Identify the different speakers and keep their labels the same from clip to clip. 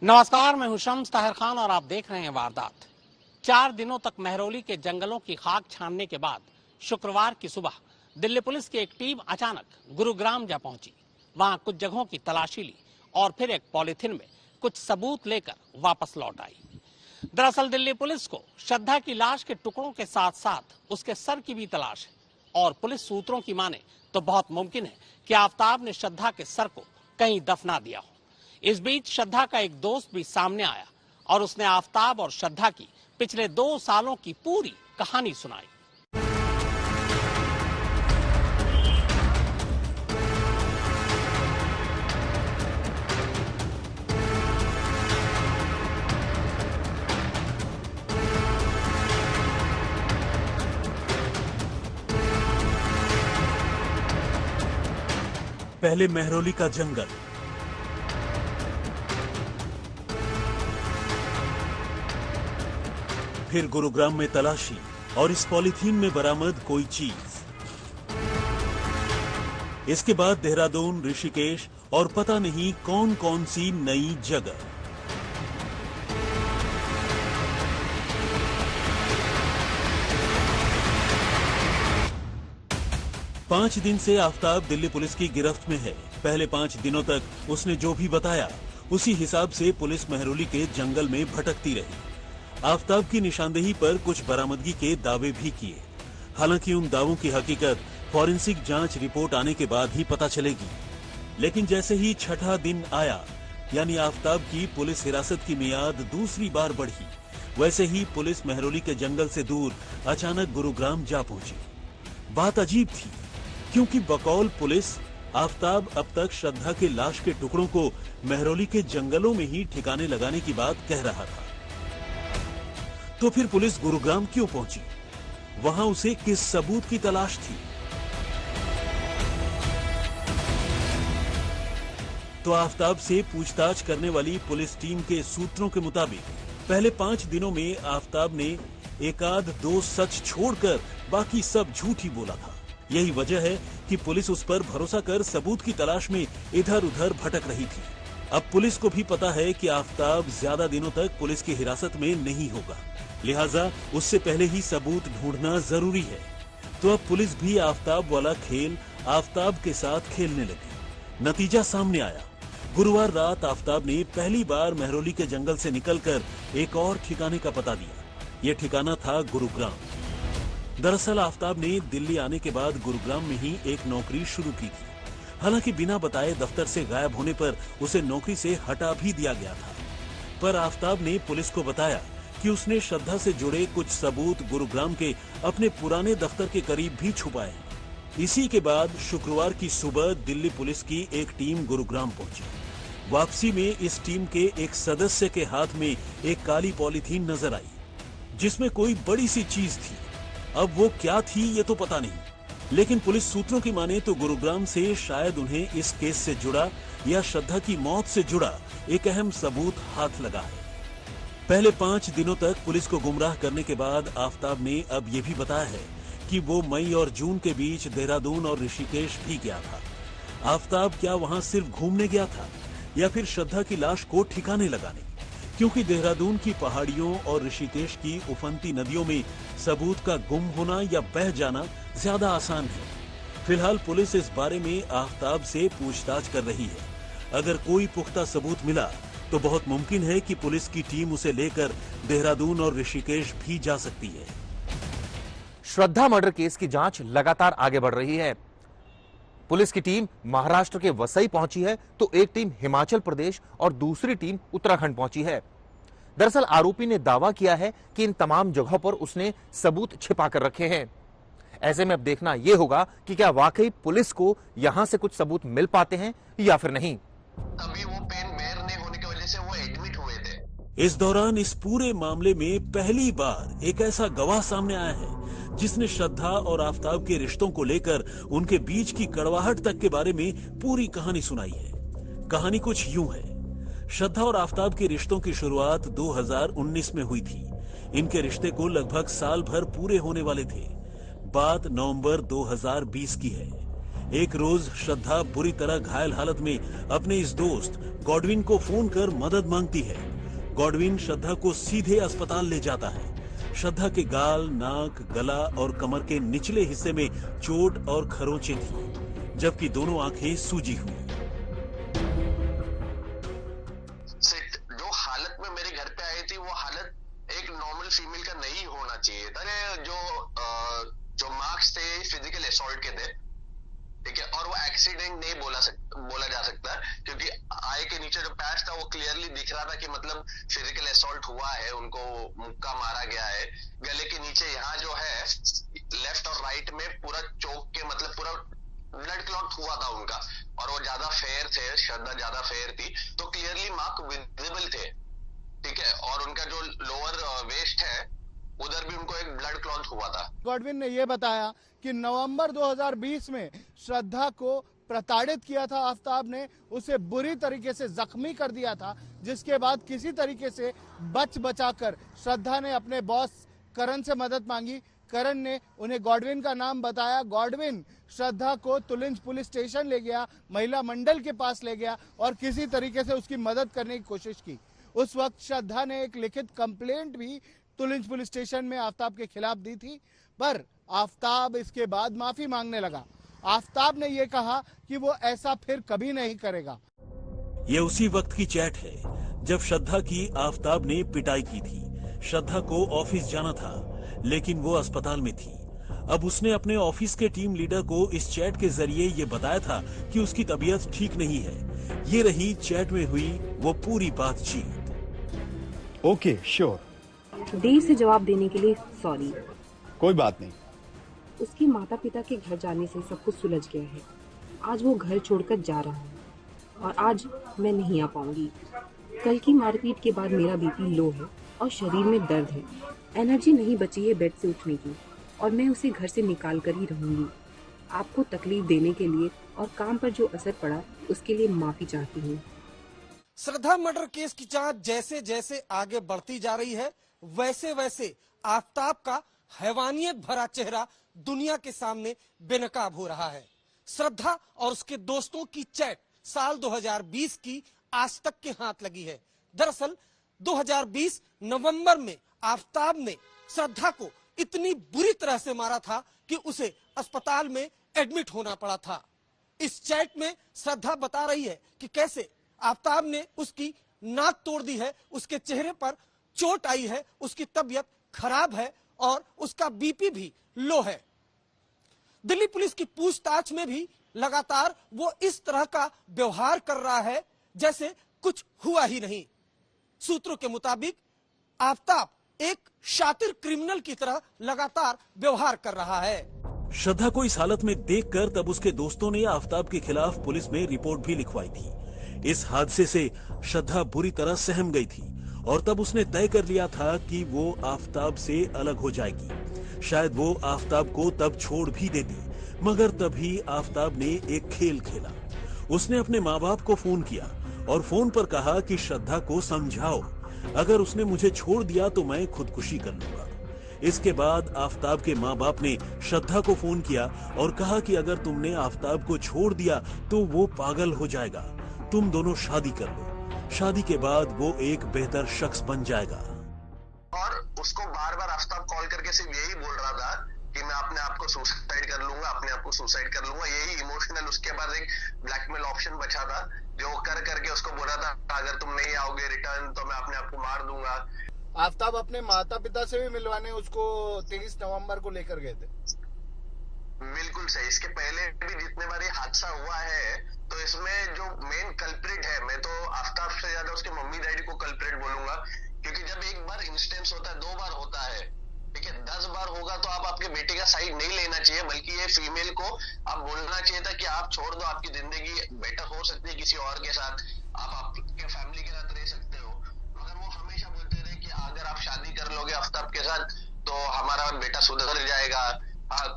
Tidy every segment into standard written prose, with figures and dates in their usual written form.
Speaker 1: नमस्कार, मैं हूं शम्स ताहिर खान और आप देख रहे हैं वारदात। 4 दिनों तक महरौली के जंगलों की खाक छानने के बाद शुक्रवार की सुबह दिल्ली पुलिस की एक टीम अचानक गुरुग्राम जा पहुंची। वहां कुछ जगहों की तलाशी ली और फिर एक पॉलिथिन में कुछ सबूत लेकर वापस लौट आई। दरअसल दिल्ली पुलिस को श्रद्धा की लाश के टुकड़ों के साथ साथ उसके सर की भी तलाश है और पुलिस सूत्रों की माने तो बहुत मुमकिन है कि आफताब ने श्रद्धा के सर को कहीं दफना दिया हो। इस बीच श्रद्धा का एक दोस्त भी सामने आया और उसने आफताब और श्रद्धा की पिछले 2 सालों की पूरी कहानी सुनाई।
Speaker 2: पहले महरौली का जंगल, फिर गुरुग्राम में तलाशी और इस पॉलिथीन में बरामद कोई चीज। इसके बाद देहरादून, ऋषिकेश और पता नहीं कौन कौन सी नई जगह। पांच दिन से आफताब दिल्ली पुलिस की गिरफ्त में है। पहले 5 दिनों तक उसने जो भी बताया उसी हिसाब से पुलिस महरौली के जंगल में भटकती रही। आफताब की निशानदेही पर कुछ बरामदगी के दावे भी किए। हालांकि उन दावों की हकीकत फॉरेंसिक जांच रिपोर्ट आने के बाद ही पता चलेगी। लेकिन जैसे ही 6ठा दिन आया, यानी आफताब की पुलिस हिरासत की मियाद दूसरी बार बढ़ी, वैसे ही पुलिस महरौली के जंगल से दूर अचानक गुरुग्राम जा पहुंची। बात अजीब थी, क्योंकि बकौल पुलिस आफताब अब तक श्रद्धा के लाश के टुकड़ों को महरौली के जंगलों में ही ठिकाने लगाने की बात कह रहा था। तो फिर पुलिस गुरुग्राम क्यों पहुंची? वहां उसे किस सबूत की तलाश थी? तो आफताब से पूछताछ करने वाली पुलिस टीम के सूत्रों के मुताबिक पहले 5 दिनों में आफताब ने एकाध 2 सच छोड़कर बाकी सब झूठ ही बोला था। यही वजह है कि पुलिस उस पर भरोसा कर सबूत की तलाश में इधर उधर भटक रही थी। अब पुलिस को भी पता है कि आफताब ज्यादा दिनों तक पुलिस की हिरासत में नहीं होगा, लिहाजा उससे पहले ही सबूत ढूंढना जरूरी है। तो अब पुलिस भी आफताब वाला खेल आफताब के साथ खेलने लगी। नतीजा सामने आया। गुरुवार रात आफताब ने पहली बार महरौली के जंगल से निकलकर एक और ठिकाने का पता दिया। यह ठिकाना था गुरुग्राम। दरअसल आफताब ने दिल्ली आने के बाद गुरुग्राम में ही एक नौकरी शुरू की थी। हालांकि बिना बताए दफ्तर से गायब होने पर उसे नौकरी से हटा भी दिया गया था। पर आफताब ने पुलिस को बताया कि उसने श्रद्धा से जुड़े कुछ सबूत गुरुग्राम के अपने पुराने दफ्तर के करीब भी छुपाए हैं। इसी के बाद शुक्रवार की सुबह दिल्ली पुलिस की एक टीम गुरुग्राम पहुंची। वापसी में इस टीम के एक सदस्य के हाथ में एक काली पॉलीथीन नजर आई, जिसमें कोई बड़ी सी चीज थी। अब वो क्या थी ये तो पता नहीं, लेकिन पुलिस सूत्रों की माने तो गुरुग्राम से शायद उन्हें इस केस से जुड़ा या श्रद्धा की मौत से जुड़ा एक अहम सबूत हाथ लगा है। पहले 5 दिनों तक पुलिस को गुमराह करने के बाद आफताब ने अब ये भी बताया है कि वो मई और जून के बीच देहरादून और ऋषिकेश भी गया था। आफताब क्या वहां सिर्फ घूमने गया था या फिर श्रद्धा की लाश को ठिकाने लगाने? क्योंकि देहरादून की पहाड़ियों और ऋषिकेश की उफनती नदियों में सबूत का गुम होना या बह जाना ज्यादा आसान है। फिलहाल पुलिस इस बारे में आफताब से पूछताछ कर रही है। अगर कोई पुख्ता सबूत मिला तो बहुत मुमकिन है कि पुलिस की टीम उसे लेकर देहरादून और ऋषिकेश भी जा सकती है।
Speaker 3: श्रद्धा मर्डर केस की जांच लगातार आगे बढ़ रही है। पुलिस की टीम महाराष्ट्र के वसई पहुंची है तो एक टीम हिमाचल प्रदेश और दूसरी टीम उत्तराखंड पहुंची है। दरअसल आरोपी ने दावा किया है कि इन तमाम जगहों पर उसने सबूत छिपा कर रखे हैं। ऐसे में अब देखना यह होगा कि क्या वाकई पुलिस को यहां से कुछ सबूत मिल पाते हैं या फिर नहीं।
Speaker 4: अभी वो पेन मेयर ने होने की वजह से वो एडमिट हुए थे।
Speaker 2: इस दौरान इस पूरे मामले में पहली बार एक ऐसा गवाह सामने आया है जिसने श्रद्धा और आफताब के रिश्तों को लेकर उनके बीच की कड़वाहट तक के बारे में पूरी कहानी सुनाई है। कहानी कुछ यूं है। श्रद्धा और आफताब के रिश्तों की शुरुआत 2019 में हुई थी। इनके रिश्ते को लगभग साल भर पूरे होने वाले थे। बात नवंबर 2020 की है। एक रोज श्रद्धा बुरी तरह घायल हालत में अपने इस दोस्त गॉडविन को फोन कर मदद मांगती है। गॉडविन श्रद्धा को सीधे अस्पताल ले जाता है। श्रद्धा के गाल, नाक, गला और कमर के निचले हिस्से में चोट और खरोंचें थी, जबकि दोनों आंखें सूजी हुई।
Speaker 4: जो हालत में मेरे घर पे आई थी वो हालत एक नॉर्मल फीमेल का नहीं होना चाहिए था। जो मार्क्स थे फिजिकल असॉल्ट के थे, ठीक है, और वो एक्सीडेंट नहीं बोला जा सकता, क्योंकि आई के नीचे जो पैच था वो क्लियरली दिख रहा था कि मतलब फिजिकल असॉल्ट हुआ है, उनको मुक्का मारा गया है। गले के नीचे यहाँ जो है लेफ्ट और राइट में पूरा चोक के मतलब पूरा ब्लड क्लॉट हुआ था उनका, और वो ज्यादा फेयर थे, श्रद्धा ज्यादा फेयर थी, तो क्लियरली मार्क विजिबल थे, ठीक है। और उनका जो लोअर वेस्ट है उधर भी उनको एक ब्लड क्लॉट हुआ था।
Speaker 5: गॉडविन ने यह बताया कि नवंबर 2020 में श्रद्धा को प्रताड़ित किया था आफ्ताब ने, उसे बुरी तरीके से जख्मी कर दिया था, जिसके बाद किसी तरीके से बचाकर श्रद्धा ने अपने बॉस करण से मदद मांगी। करण ने उन्हें गॉडविन का नाम बताया। गॉडविन श्रद्धा को तुलिंज पुलिस स्टेशन ले गया, महिला मंडल के पास ले गया और किसी तरीके से उसकी मदद करने की कोशिश की। उस वक्त श्रद्धा ने एक लिखित कंप्लेंट भी तुलिंज पुलिस स्टेशन में आफ्ताब के खिलाफ दी थी, पर आफ्ताब इसके बाद माफी मांगने लगा। आफ्ताब ने यह कहा कि वो ऐसा फिर कभी नहीं करेगा।
Speaker 2: ये उसी वक्त की चैट है जब श्रद्धा की आफ्ताब ने पिटाई की थी। श्रद्धा को ऑफिस जाना था, लेकिन वो अस्पताल में थी। अब उसने अपने ऑफिस के टीम लीडर को इस चैट के जरिए ये बताया था कि उसकी तबीयत ठीक नहीं है। ये रही चैट में हुई वो पूरी बातचीत।
Speaker 6: Okay, sure.
Speaker 7: देर से जवाब देने के लिए सॉरी।
Speaker 6: कोई बात नहीं।
Speaker 7: उसके माता पिता के घर जाने से सब कुछ सुलझ गया है। आज वो घर छोड़कर जा रहा है और आज मैं नहीं आ पाऊंगी। कल की मारपीट के बाद मेरा बीपी लो है और शरीर में दर्द है। एनर्जी नहीं बची है बेड से उठने की और मैं उसे घर से निकाल कर ही रहूंगी। आपको तकलीफ देने के लिए और काम पर जो असर पड़ा उसके लिए माफी चाहती हूँ।
Speaker 8: श्रद्धा मर्डर केस की जांच जैसे जैसे आगे बढ़ती जा रही है, वैसे वैसे आफ्ताब का हैवानियत भरा चेहरा दुनिया के सामने बेनकाब हो रहा है। श्रद्धा और उसके दोस्तों की चैट साल 2020 की आज तक के हाथ लगी है। दरअसल 2020 नवंबर में आफ्ताब ने श्रद्धा को इतनी बुरी तरह से मारा था कि उसे अस्पताल में एडमिट होना पड़ा था। इस चैट में श्रद्धा बता रही है कि कैसे आफ्ताब ने उसकी नाक तोड़ दी है, उसके चेहरे पर चोट आई है, उसकी तबीयत खराब है और उसका बीपी भी लो है। दिल्ली पुलिस की पूछताछ में भी लगातार वो इस तरह का व्यवहार कर रहा है जैसे कुछ हुआ ही नहीं। सूत्रों के मुताबिक आफ्ताब एक शातिर क्रिमिनल की तरह लगातार व्यवहार कर रहा है।
Speaker 2: श्रद्धा को इस हालत में देखकर तब उसके दोस्तों ने आफ्ताब के खिलाफ पुलिस में रिपोर्ट भी लिखवाई थी। इस हादसे से श्रद्धा बुरी तरह सहम गई थी और तब उसने तय कर लिया था कि वो आफ्ताब से अलग हो जाएगी। शायद वो आफ्ताब को तब छोड़ भी देती, मगर तभी आफ्ताब ने एक खेल खेला। उसने अपने माँ बाप को फोन किया और फोन पर कहा कि श्रद्धा को समझाओ, अगर उसने मुझे छोड़ दिया तो मैं खुदकुशी कर लूंगा। इसके बाद आफ्ताब के माँ बाप ने श्रद्धा को फोन किया और कहा कि अगर तुमने आफ्ताब को छोड़ दिया तो वो पागल हो जाएगा, तुम दोनों शादी कर लो। शादी के बाद वो एक बेहतर शख्स बन जाएगा।
Speaker 4: और उसको बार बार आफ्ताब कॉल करके सिर्फ यही बोल रहा था कि मैं अपने आप को सुसाइड कर लूंगा, अपने आप को सुसाइड कर लूंगा। यही इमोशनल उसके पास एक ब्लैकमेल ऑप्शन बचा था, जो कर करके उसको बोला था अगर तुम नहीं आओगे रिटर्न तो मैं अपने आप को मार दूंगा।
Speaker 5: आफ्ताब अपने माता पिता से भी मिलवाने उसको 23 नवंबर को लेकर गए थे।
Speaker 4: बिल्कुल सही। इसके पहले भी जितने बार ये हादसा हुआ है तो इसमें जो मेन कल्प्रिट है, मैं तो आफ्ताब से ज्यादा उसके मम्मी डैडी को कल्प्रिट बोलूंगा, क्योंकि जब एक बार इंस्टेंस होता है, 2 बार होता है, ठीक है, 10 बार होगा तो आप आपके बेटे का साइड नहीं लेना चाहिए, बल्कि ये फीमेल को आप बोलना चाहिए था कि आप छोड़ दो, आपकी जिंदगी बेटर हो सकती है किसी और के साथ, आप आपके फैमिली के साथ रह सकते हो। मगर वो हमेशा बोलते रहे कि अगर आप शादी कर लोगे आफ्ताब के साथ तो हमारा बेटा सुधर जाएगा,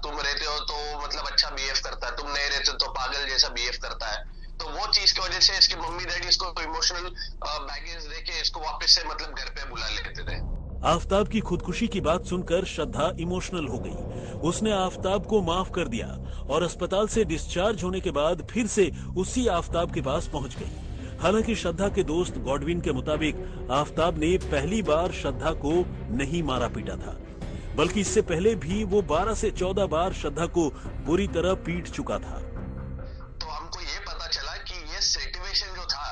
Speaker 4: तुम रहते हो तो मतलब अच्छा बिहेव करता है, तुम नहीं रहते तो पागल जैसा बिहेव करता है। तो वो चीज की वजह से इसके मम्मी डैडी इसको इमोशनल बैगेज देके इसको वापस से मतलब घर पे बुला लेते थे।
Speaker 2: आफताब की खुदकुशी की बात सुनकर श्रद्धा इमोशनल हो गई। उसने आफताब को माफ कर दिया और अस्पताल से डिस्चार्ज होने के बाद फिर से उसी आफताब के पास पहुंच गई। हालांकि श्रद्धा के दोस्त गॉडविन के मुताबिक आफताब ने पहली बार श्रद्धा को नहीं मारा पीटा था, बल्कि इससे पहले भी वो 12 से 14 बार श्रद्धा को बुरी तरह पीट चुका था।
Speaker 4: तो हमको ये पता चला कि ये सिचुएशन जो था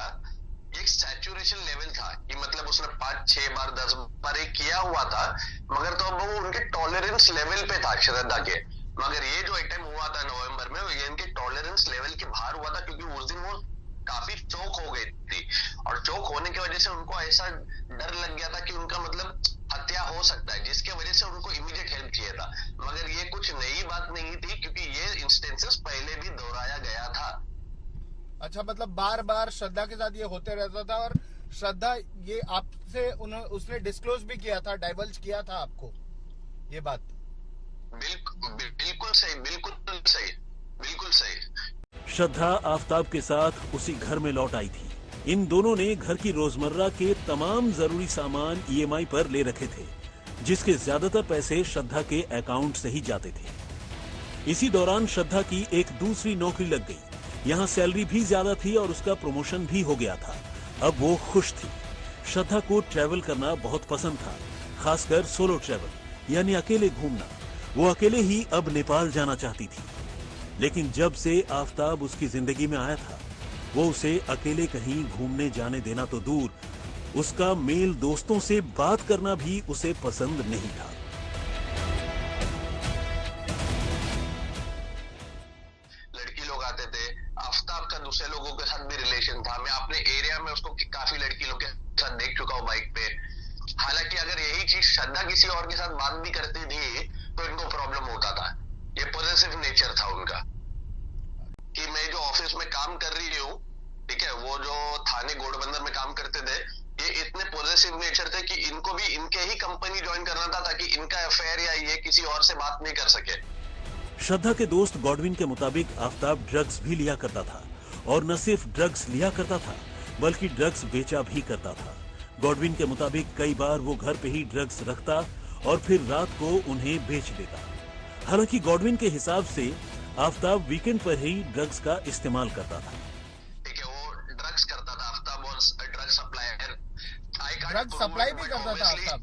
Speaker 4: एक सैचुरेशन लेवल था, कि मतलब उसने 5-6 बार 10 बार एक किया हुआ था, मगर तो वो उनके टॉलरेंस लेवल पे था श्रद्धा के। मगर ये जो अटैम्प हुआ था नवंबर में, ये इनके टॉलरेंस लेवल के बाहर हुआ था, क्योंकि उस दिन वो काफी चौक हो गई थी और चौक होने की वजह से उनको ऐसा डर लग गया था कि उनका मतलब हत्या हो सकता है, जिसके वजह से उनको इमीडिएट हेल्प चाहिए था। मगर ये कुछ नई बात नहीं थी, क्योंकि ये इंस्टेंसेस पहले भी दोहराया गया था।
Speaker 5: अच्छा, मतलब बार बार श्रद्धा के साथ ये होते रहता था और श्रद्धा ये आपसे उसने डिस्क्लोज भी किया था, डाइवल्ज किया था आपको ये बात?
Speaker 4: बिल्कुल सही, बिल्कुल सही, बिल्कुल सही।
Speaker 2: श्रद्धा आफताब के साथ उसी घर में लौट आई थी। इन दोनों ने घर की रोजमर्रा के तमाम जरूरी सामान ईएमआई पर ले रखे थे, जिसके ज्यादातर पैसे श्रद्धा के अकाउंट से ही जाते थे। इसी दौरान श्रद्धा की एक दूसरी नौकरी लग गई। यहाँ सैलरी भी ज्यादा थी और उसका प्रमोशन भी हो गया था। अब वो खुश थी। श्रद्धा को ट्रैवल करना बहुत पसंद था, खासकर सोलो ट्रैवल यानी अकेले घूमना। वो अकेले ही अब नेपाल जाना चाहती थी, लेकिन जब से आफताब उसकी जिंदगी में आया था, वो उसे अकेले कहीं घूमने जाने देना तो दूर, उसका मेल दोस्तों से बात करना भी उसे पसंद नहीं था।
Speaker 4: लड़की लोग आते थे, आफताब का दूसरे लोगों के साथ भी रिलेशन था। मैं अपने एरिया में उसको काफी लड़की लोग के साथ देख चुका हूँ बाइक पे। हालांकि अगर यही चीज श्रद्धा किसी और के साथ बात भी करती थी तो इनको प्रॉब्लम होता था। ये पॉजिटिव नेचर था उनका, कि मैं जो ऑफिस में काम कर रही हूँ, ठीक है, वो जो थाने घोड़बंदर में काम करते थे, ये इतने पॉजिटिव नेचर थे कि इनको भी इनके ही कंपनी ज्वाइन करना था, ताकि इनका अफेयर या ये किसी और से बात नहीं कर सके।
Speaker 2: श्रद्धा के दोस्त गॉडविन के मुताबिक आफताब ड्रग्स भी लिया करता था, और न सिर्फ ड्रग्स लिया करता था बल्कि ड्रग्स बेचा भी करता था। गॉडविन के मुताबिक कई बार वो घर पे ही ड्रग्स रखता और फिर रात को उन्हें बेच देता। हालांकि गॉडविन के हिसाब से आफताब वीकेंड पर ही ड्रग्स का इस्तेमाल करता था।
Speaker 4: ठीक है, वो ड्रग्स करता था। आफताब और ड्रग सप्लायर,
Speaker 5: ड्रग सप्लाई भी करता था आफताब?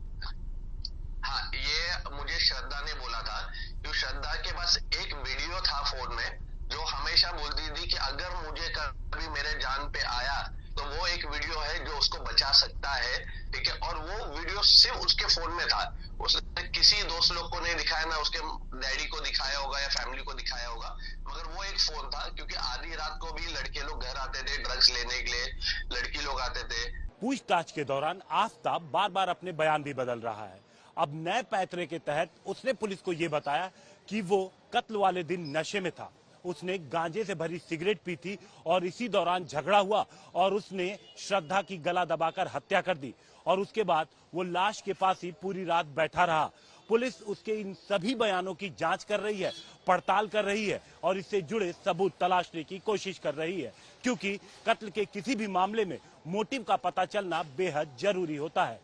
Speaker 4: हाँ, ये मुझे श्रद्धा ने बोला था। क्यों, श्रद्धा के पास एक वीडियो था फोन में, जो हमेशा बोलती थी कि अगर मुझे कभी मेरे जान पे आया तो वो एक वीडियो है जो उसको बचा सकता है। ठीक है, और वो वीडियो सिर्फ उसके फोन में था। उसने किसी दोस्त लोग को नहीं दिखाया, ना उसके डैडी को दिखाया होगा या फैमिली को दिखाया होगा, मगर वो एक फोन था। क्योंकि आधी रात को भी लड़के लोग घर आते थे ड्रग्स लेने के लिए, लड़की लोग आते थे।
Speaker 6: पूछताछ के दौरान आफताब बार बार अपने बयान भी बदल रहा है। अब नए पैतरे के तहत उसने पुलिस को ये बताया कि वो कत्ल वाले दिन नशे में था, उसने गांजे से भरी सिगरेट पी थी और इसी दौरान झगड़ा हुआ और उसने श्रद्धा की गला दबाकर हत्या कर दी और उसके बाद वो लाश के पास ही पूरी रात बैठा रहा। पुलिस उसके इन सभी बयानों की जांच कर रही है, पड़ताल कर रही है और इससे जुड़े सबूत तलाशने की कोशिश कर रही है, क्योंकि कत्ल के किसी भी मामले में मोटिव का पता चलना बेहद जरूरी होता है।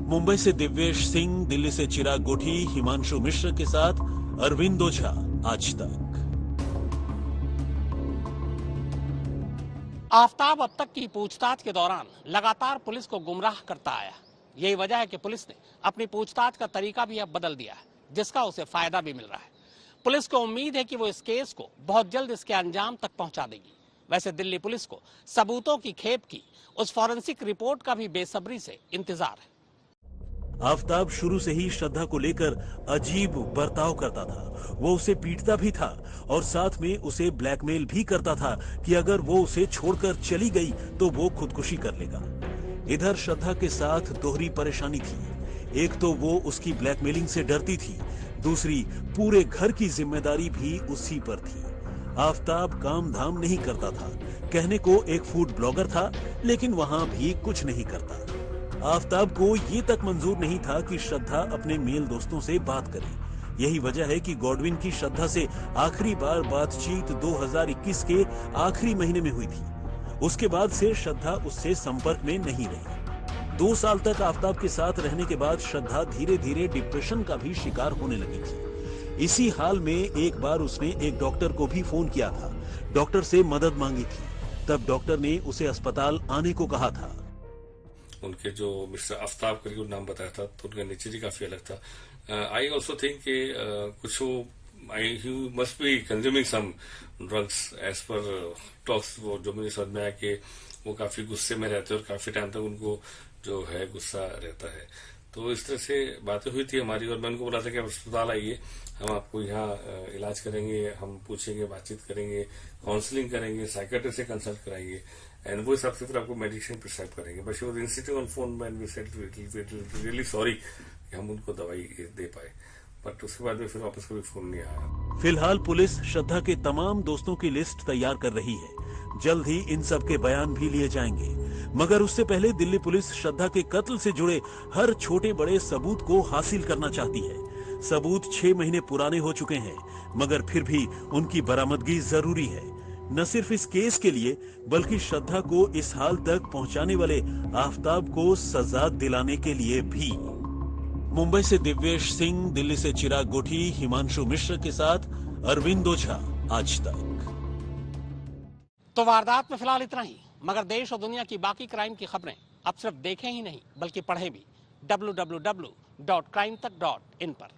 Speaker 2: मुंबई से दिव्येश सिंह, दिल्ली से चिराग गोठी, हिमांशु मिश्र के साथ अरविंद ओझा, आज तक।
Speaker 1: आफताब अब तक की पूछताछ के दौरान लगातार पुलिस को गुमराह करता आया। यही वजह है कि पुलिस ने अपनी पूछताछ का तरीका भी अब बदल दिया है, जिसका उसे फायदा भी मिल रहा है। पुलिस को उम्मीद है कि वो इस केस को बहुत जल्द इसके अंजाम तक पहुंचा देगी। वैसे दिल्ली पुलिस को सबूतों की खेप की उस फॉरेंसिक रिपोर्ट का भी बेसब्री से इंतजार है।
Speaker 2: आफताब शुरू से ही श्रद्धा को लेकर अजीब बर्ताव करता था। वो उसे पीटता भी था और साथ में उसे ब्लैकमेल भी करता था कि अगर वो उसे छोड़कर चली गई तो वो खुदकुशी कर लेगा। इधर श्रद्धा के साथ दोहरी परेशानी थी। एक तो वो उसकी ब्लैकमेलिंग से डरती थी, दूसरी पूरे घर की जिम्मेदारी भी उसी पर थी। आफताब काम धाम नहीं करता था, कहने को एक फूड ब्लॉगर था, लेकिन वहां भी कुछ नहीं करता। आफताब को ये तक मंजूर नहीं था कि श्रद्धा अपने मेल दोस्तों से बात करे। यही वजह है कि गॉडविन की श्रद्धा से आखिरी बार बातचीत 2021 के आखिरी महीने में हुई थी। उसके बाद से श्रद्धा उससे संपर्क में नहीं रही। 2 साल तक आफताब के साथ रहने के बाद श्रद्धा धीरे धीरे डिप्रेशन का भी शिकार होने लगी थी। इसी हाल में एक बार उसने एक डॉक्टर को भी फोन किया था, डॉक्टर से मदद मांगी थी। तब डॉक्टर ने उसे अस्पताल आने को कहा था।
Speaker 9: उनके जो मिस्टर आफ्ताब करके नाम बताया था, तो उनका नेचर ही काफी अलग था। आई ऑल्सो थिंक कुछ he must be consuming some drugs as per talks. वो जो मुझे समझ में आया कि वो काफी गुस्से में रहते हैं और काफी टाइम तक उनको जो है गुस्सा रहता है। तो इस तरह से बातें हुई थी हमारी, और मैं उनको बोला था कि आप अस्पताल आइए, हम आपको यहाँ इलाज करेंगे, हम पूछेंगे, बातचीत करेंगे, काउंसलिंग करेंगे, साइकेट्रिस्ट से कंसल्ट कराएंगे, एंड वो हिसाब से फिर आपको मेडिसिन प्रिस्क्राइब करेंगे। But she was insisting on phone when we said really sorry कि हम उनको दवाई दे पाए, बट उसके बाद में फिर वापस कभी फोन नहीं आया।
Speaker 2: फिलहाल पुलिस श्रद्धा के तमाम दोस्तों की लिस्ट तैयार कर रही है। जल्द ही इन सब के बयान भी लिए जाएंगे, मगर उससे पहले दिल्ली पुलिस श्रद्धा के कत्ल से जुड़े हर छोटे बड़े सबूत को हासिल करना चाहती है। सबूत 6 महीने पुराने हो चुके हैं, मगर फिर भी उनकी बरामदगी जरूरी है, न सिर्फ इस केस के लिए बल्कि श्रद्धा को इस हाल तक पहुंचाने वाले आफताब को सजा दिलाने के लिए भी। मुंबई से दिव्येश सिंह, दिल्ली से चिराग गोठी, हिमांशु मिश्र के साथ अरविंद ओझा, आज तक।
Speaker 1: तो वारदात में फिलहाल इतना ही, मगर देश और दुनिया की बाकी क्राइम की खबरें अब सिर्फ देखें ही नहीं बल्कि पढ़ें भी www.crimetak.in पर।